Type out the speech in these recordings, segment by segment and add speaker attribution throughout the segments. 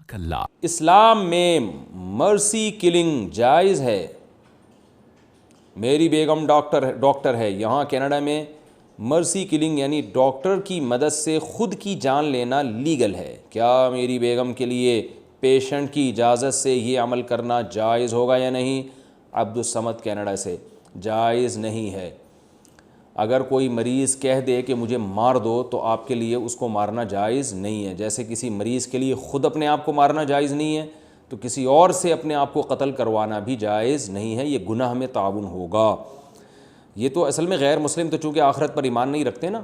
Speaker 1: کلا۔
Speaker 2: اسلام میں مرسی کلنگ جائز ہے۔ میری بیگم ڈاکٹر ہے، یہاں کینیڈا میں مرسی کلنگ یعنی ڈاکٹر کی مدد سے خود کی جان لینا لیگل ہے۔ کیا میری بیگم کے لیے پیشنٹ کی اجازت سے یہ عمل کرنا جائز ہوگا یا نہیں؟ عبدالصمد کینیڈا سے، جائز نہیں ہے۔ اگر کوئی مریض کہہ دے کہ مجھے مار دو تو آپ کے لیے اس کو مارنا جائز نہیں ہے، جیسے کسی مریض کے لیے خود اپنے آپ کو مارنا جائز نہیں ہے تو کسی اور سے اپنے آپ کو قتل کروانا بھی جائز نہیں ہے، یہ گناہ میں تعاون ہوگا۔ یہ تو اصل میں غیر مسلم تو چونکہ آخرت پر ایمان نہیں رکھتے نا،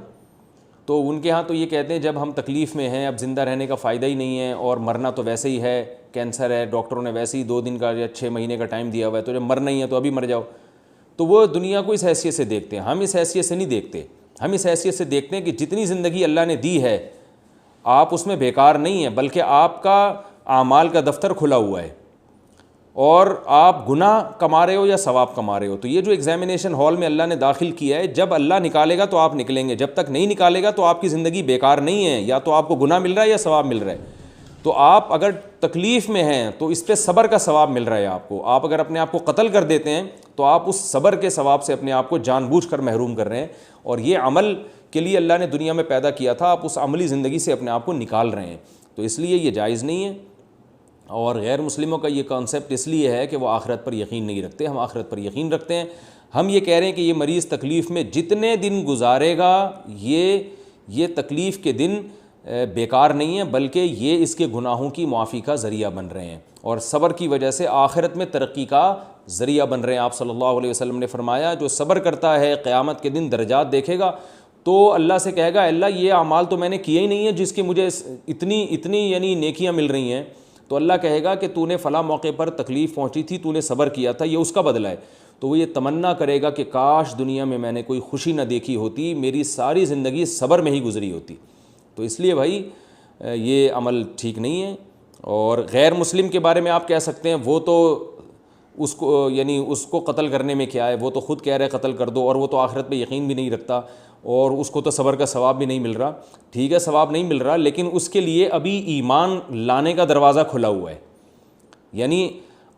Speaker 2: تو ان کے ہاں تو یہ کہتے ہیں جب ہم تکلیف میں ہیں، اب زندہ رہنے کا فائدہ ہی نہیں ہے اور مرنا تو ویسے ہی ہے، کینسر ہے، ڈاکٹروں نے ویسے ہی 2 دن کا یا 6 مہینے کا ٹائم دیا ہوا ہے، تو جب مرنا ہی ہے تو ابھی مر جاؤ۔ تو وہ دنیا کو اس حیثیت سے دیکھتے ہیں، ہم اس حیثیت سے نہیں دیکھتے۔ ہم اس حیثیت سے دیکھتے ہیں کہ جتنی زندگی اللہ نے دی ہے آپ اس میں بیکار نہیں ہیں، بلکہ آپ کا اعمال کا دفتر کھلا ہوا ہے اور آپ گناہ کما رہے ہو یا ثواب کما رہے ہو۔ تو یہ جو ایگزامینیشن ہال میں اللہ نے داخل کیا ہے، جب اللہ نکالے گا تو آپ نکلیں گے، جب تک نہیں نکالے گا تو آپ کی زندگی بیکار نہیں ہے، یا تو آپ کو گناہ مل رہا ہے یا ثواب مل رہا ہے۔ تو آپ اگر تکلیف میں ہیں تو اس پہ صبر کا ثواب مل رہا ہے آپ کو۔ آپ اگر اپنے آپ کو قتل کر دیتے ہیں تو آپ اس صبر کے ثواب سے اپنے آپ کو جان بوجھ کر محروم کر رہے ہیں، اور یہ عمل کے لیے اللہ نے دنیا میں پیدا کیا تھا، آپ اس عملی زندگی سے اپنے آپ کو نکال رہے ہیں، تو اس لیے یہ جائز نہیں ہے۔ اور غیر مسلموں کا یہ کانسیپٹ اس لیے ہے کہ وہ آخرت پر یقین نہیں رکھتے، ہم آخرت پر یقین رکھتے ہیں۔ ہم یہ کہہ رہے ہیں کہ یہ مریض تکلیف میں جتنے دن گزارے گا یہ تکلیف کے دن بیکار نہیں ہے، بلکہ یہ اس کے گناہوں کی معافی کا ذریعہ بن رہے ہیں، اور صبر کی وجہ سے آخرت میں ترقی کا ذریعہ بن رہے ہیں۔ آپ صلی اللہ علیہ وسلم نے فرمایا جو صبر کرتا ہے قیامت کے دن درجات دیکھے گا تو اللہ سے کہے گا اللہ یہ اعمال تو میں نے کیا ہی نہیں ہے جس کے مجھے اتنی یعنی نیکیاں مل رہی ہیں، تو اللہ کہے گا کہ تو نے فلاں موقع پر تکلیف پہنچی تھی، تو نے صبر کیا تھا، یہ اس کا بدلہ ہے۔ تو وہ یہ تمنا کرے گا کہ کاش دنیا میں نے کوئی خوشی نہ دیکھی ہوتی، میری ساری زندگی صبر میں ہی گزری ہوتی۔ تو اس لیے بھائی یہ عمل ٹھیک نہیں ہے۔ اور غیر مسلم کے بارے میں آپ کہہ سکتے ہیں وہ تو اس کو قتل کرنے میں کیا ہے، وہ تو خود کہہ رہے قتل کر دو، اور وہ تو آخرت پہ یقین بھی نہیں رکھتا اور اس کو تو صبر کا ثواب بھی نہیں مل رہا۔ ٹھیک ہے ثواب نہیں مل رہا، لیکن اس کے لیے ابھی ایمان لانے کا دروازہ کھلا ہوا ہے، یعنی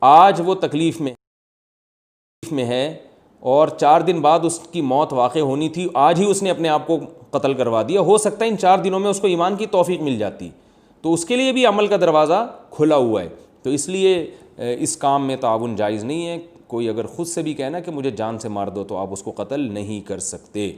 Speaker 2: آج وہ تکلیف میں ہے اور 4 دن بعد اس کی موت واقع ہونی تھی، آج ہی اس نے اپنے آپ کو قتل کروا دیا، ہو سکتا ہے ان 4 دنوں میں اس کو ایمان کی توفیق مل جاتی، تو اس کے لیے بھی عمل کا دروازہ کھلا ہوا ہے۔ تو اس لیے اس کام میں تعاون جائز نہیں ہے۔ کوئی اگر خود سے بھی کہنا کہ مجھے جان سے مار دو تو آپ اس کو قتل نہیں کر سکتے۔